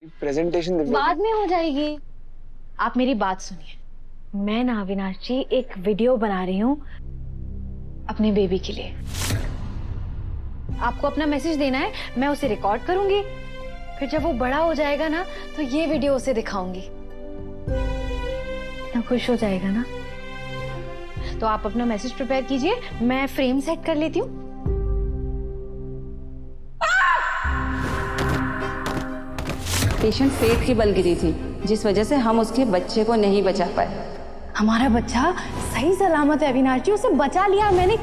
Presentation बाद में हो जाएगी। आप मेरी बात सुनिए, मैं ना अविनाश जी एक वीडियो बना रही हूँ अपने बेबी के लिए। आपको अपना मैसेज देना है, मैं उसे रिकॉर्ड करूंगी, फिर जब वो बड़ा हो जाएगा ना तो ये वीडियो उसे दिखाऊंगी। इतना खुश हो जाएगा ना। तो आप अपना मैसेज प्रिपेयर कीजिए, मैं फ्रेम सेट कर लेती हूँ। पेशेंट पेट की बल गिरी थी, जिस वजह से हम उसके बच्चे को नहीं बचा पाए। हमारा बच्चा सही सलामत है अविनाश जी, उसे बचा लिया मैंने।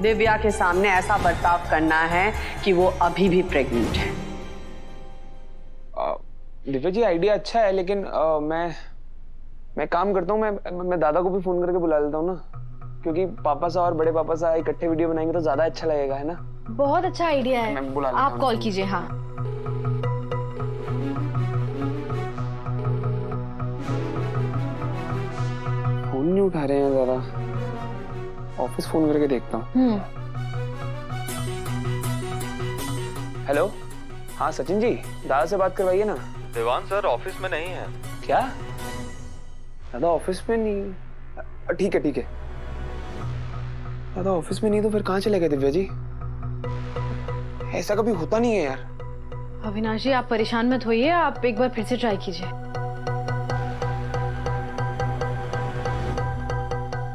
दिव्या के सामने ऐसा बर्ताव करना है कि वो अभी भी प्रेग्नेंट है। दिव्या जी आइडिया अच्छा है, लेकिन मैं काम करता हूँ, मैं दादा को भी फोन करके बुला लेता हूँ ना, क्योंकि पापा सा और बड़े पापा सा इकट्ठे वीडियो बनाएंगे तो ज्यादा अच्छा लगेगा, है ना। बहुत अच्छा आइडिया है, मैं बुला लेता आप हूँ। कॉल कीजिए। हाँ फोन नहीं उठा रहे हैं, जरा ऑफिस फोन करके देखता हूँ। हेलो, हाँ सचिन जी, दादा से बात करवाइए ना। देवान सर ऑफिस में नहीं है। क्या दादा ऑफिस में नहीं? ठीक है ठीक है। दादा ऑफिस में नहीं तो फिर कहाँ चले गए दिव्या जी? ऐसा कभी होता नहीं है यार। अविनाश जी आप परेशान मत होइए, आप एक बार फिर से ट्राई कीजिए।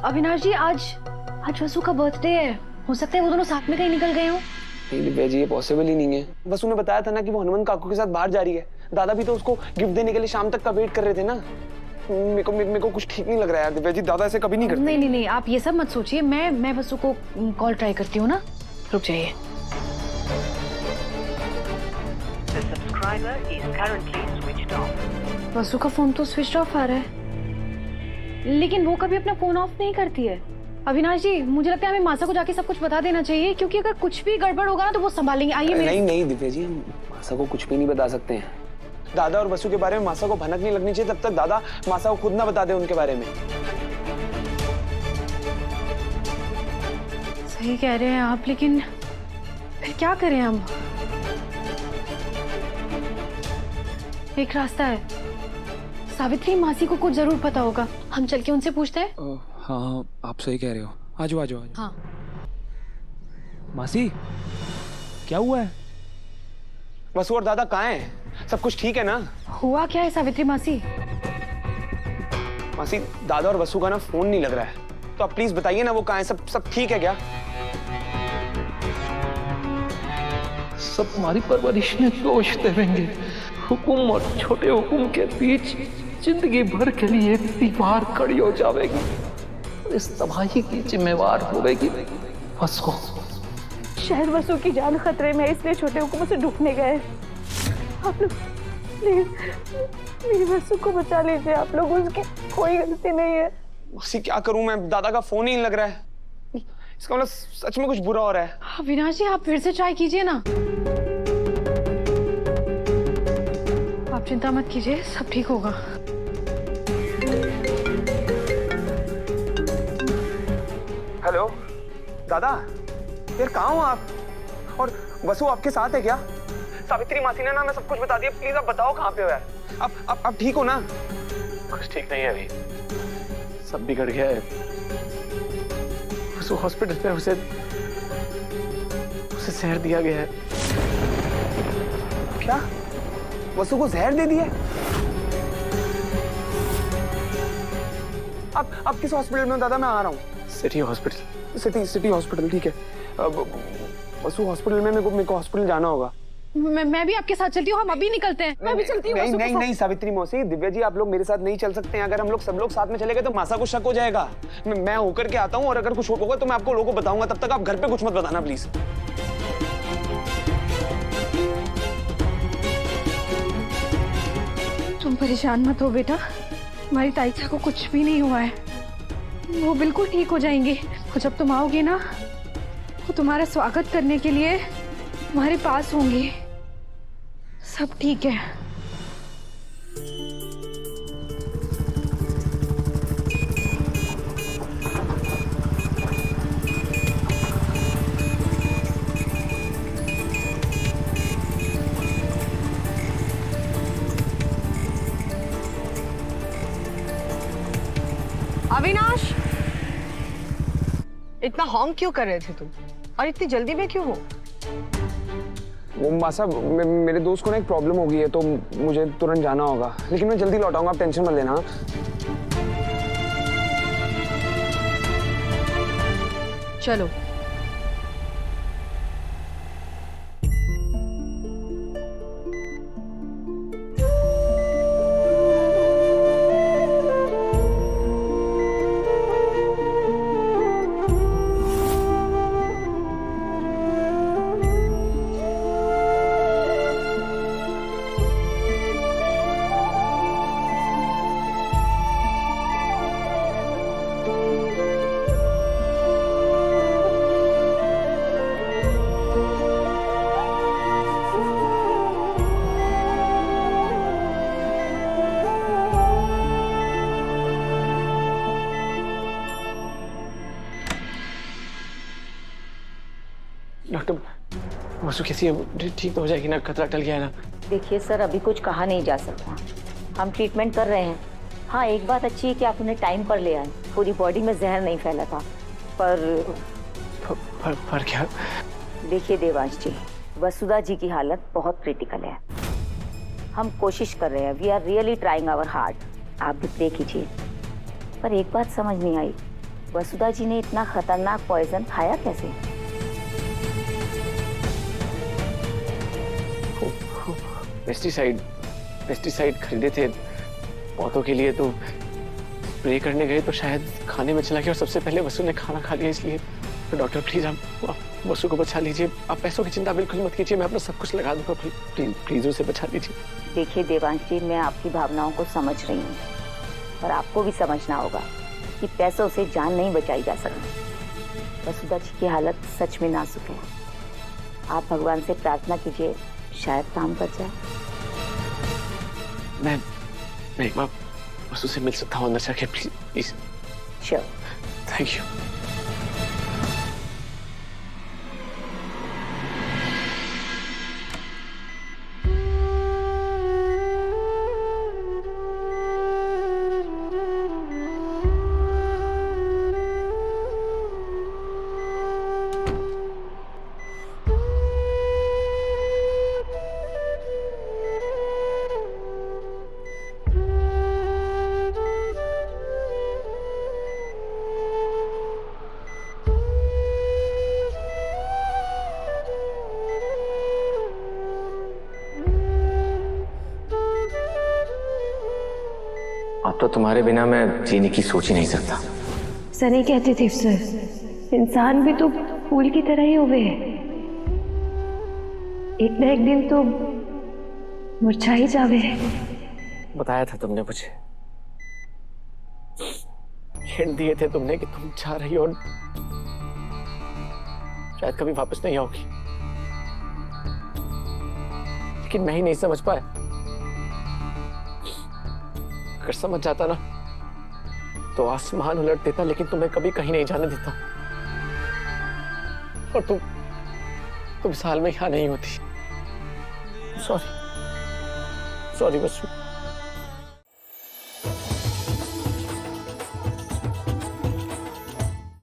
अविनाश जी आज वसु का बर्थडे है, हो सकता है वो दोनों साथ में कहीं निकल गए हों। नहीं दिव्या जी, ये पॉसिबल ही नहीं है। वसु ने बताया था ना कि वो हनुमान काकू के साथ बाहर जा रही है। दादा भी तो उसको गिफ्ट देने के लिए शाम तक का वेट कर रहे थे ना। मेरे को कुछ ठीक नहीं लग रहा है यार दिव्या जी, दादा ऐसे कभी नहीं करते। नहीं, आप ये सब मत सोचिए, मैं वसु को कॉल ट्राई करती हूँ ना। रुक जाइए। The subscriber is currently switched off. वसु का फोन तो स्विच ऑफ आ रहा है, लेकिन वो कभी अपना फोन ऑफ नहीं करती है। अविनाश जी मुझे लगता है हमें मासा को जाके सब कुछ बता देना चाहिए, क्योंकि अगर कुछ भी गड़बड़ होगा ना तो वो संभालेंगे। आइए मेरे। नहीं दिव्या जी, हम मासा को कुछ भी नहीं बता सकते हैं। दादा और वसु के बारे में मासा को भनक नहीं लगनी चाहिए तब तक दादा मासा को खुद ना बता दे उनके बारे में। सही कह रहे हैं आप, लेकिन फिर क्या करें हम? एक रास्ता है, सावित्री मासी को कुछ जरूर पता होगा, हम चल के उनसे पूछते हैं। हाँ आप सही कह रहे हो, आ जाओ आ जाओ। हाँ मासी क्या हुआ है? वसु और दादा कहाँ हैं? सब कुछ ठीक है ना? हुआ क्या है सावित्री मासी? मासी दादा और वसु का ना फोन नहीं लग रहा है, तो आप प्लीज बताइए ना वो कहाँ है। सब ठीक है क्या? सब हमारी परवरिश ने दोष देवेंगे। हुकुम और छोटे हुकुम के बीच जिंदगी भर के लिए एक दीवार खड़ी हो जाएगी। इस तबाही की जिम्मेवार होगी वसु। शायद वसु की जान खतरे में है, इसलिए छोटे हुकुम से ढूंढने गए। आप लोग प्लीज मेरी वसु को बचा लीजिए, आप लोग, उसकी कोई गलती नहीं है। मासी क्या करूं मैं, दादा का फोन ही नहीं लग रहा है। इसका मतलब सच में कुछ बुरा हो रहा है। अविनाश जी आप फिर से ट्राई कीजिए ना। आप चिंता मत कीजिए, सब ठीक होगा। हेलो दादा, यार कहाँ हो आप? और वसु आपके साथ है क्या? सावित्री मासी ने ना मैं सब कुछ बता दिया, प्लीज आप बताओ कहाँ पे हो यार। आप ठीक हो ना? कुछ ठीक नहीं है अभी, सब बिगड़ गया है। वसु हॉस्पिटल पे उसे जहर दिया गया है। क्या? वसु को जहर दे दिया? आप किस हॉस्पिटल में हो दादा? मैं आ रहा हूँ। City hospital. सिटी हॉस्पिटल, ठीक है। वसु हॉस्पिटल में मेरे को हॉस्पिटल जाना होगा। मैं भी आपके साथ चलती हूँ, हम अभी निकलते हैं। मैं भी चलती हूँ। नहीं सावित्री मौसी, दिव्या जी आप लोग मेरे साथ नहीं चल सकते हैं। अगर हम लोग सब लोग साथ में चले गए तो मासा को शक हो जाएगा। मैं होकर के आता हूँ, और अगर कुछ होगा तो मैं आपको लोगों को बताऊंगा। तब तक आप घर पे कुछ मत बताना प्लीज। तुम परेशान मत हो बेटा, हमारी ताईचा को कुछ भी नहीं हुआ है, वो बिल्कुल ठीक हो जाएंगी। और जब तुम आओगी ना, वो तुम्हारा स्वागत करने के लिए तुम्हारे पास होंगी। सब ठीक है। अविनाश, इतना हॉन्ग क्यों कर रहे थे तुम और इतनी जल्दी में क्यों हो? वो मासा मेरे दोस्त को ना एक प्रॉब्लम हो गई है तो मुझे तुरंत जाना होगा, लेकिन मैं जल्दी लौट आऊंगा, आप टेंशन मत लेना। चलो। डॉक्टर, वसु कैसी है? ठीक तो हो जाएगी ना? खतरा टल गया है ना? देखिए सर, अभी कुछ कहा नहीं जा सकता, हम ट्रीटमेंट कर रहे हैं। हाँ, एक बात अच्छी है कि आप उन्हें टाइम पर ले आए, पूरी बॉडी में जहर नहीं फैला था। पर क्या? देखिए देवांश जी, वसुधा जी की हालत बहुत क्रिटिकल है, हम कोशिश कर रहे हैं, we are really trying our hard, आप भी प्रे कीजिए। पर एक बात समझ नहीं आई, वसुधा जी ने इतना खतरनाक पॉइजन खाया कैसे? पेस्टिसाइड खरीदे थे पौधों के लिए, तो स्प्रे करने गए तो शायद खाने में चला गया और सबसे पहले वसु ने खाना खा लिया, इसलिए। तो डॉक्टर प्लीज आप वसु को बचा लीजिए, आप पैसों की चिंता बिल्कुल मत कीजिए, मैं अपना सब कुछ लगा दूंगा, प्लीज उसे बचा लीजिए। देखिए देवांश जी, मैं आपकी भावनाओं को समझ रही हूँ, पर आपको भी समझना होगा कि पैसों से जान नहीं बचाई जा सकती। वसुधा जी की हालत सच में नाजुक है, आप भगवान से प्रार्थना कीजिए, शायद काम कर जाए। मैं एक बार वसु से मिल सकता हूँ अंदर जाके, प्लीज? श्योर। Thank you. अब तो तुम्हारे बिना मैं जीने की सोच ही नहीं सकता। सनी कहते थे सर, इंसान भी तो फूल की तरह ही हुए हैं, एक ना एक दिन तो मुरझा ही जावे। बताया था तुमने मुझे, हिंट दिए थे तुमने कि तुम जा रही हो और शायद कभी वापस नहीं आओगी, लेकिन मैं ही नहीं समझ पाया। अगर समझ जाता ना तो आसमान उलट देता, लेकिन तुम्हें कभी कहीं नहीं जाने देता, और तुम इस हाल में यहाँ नहीं होती। सॉरी बसु।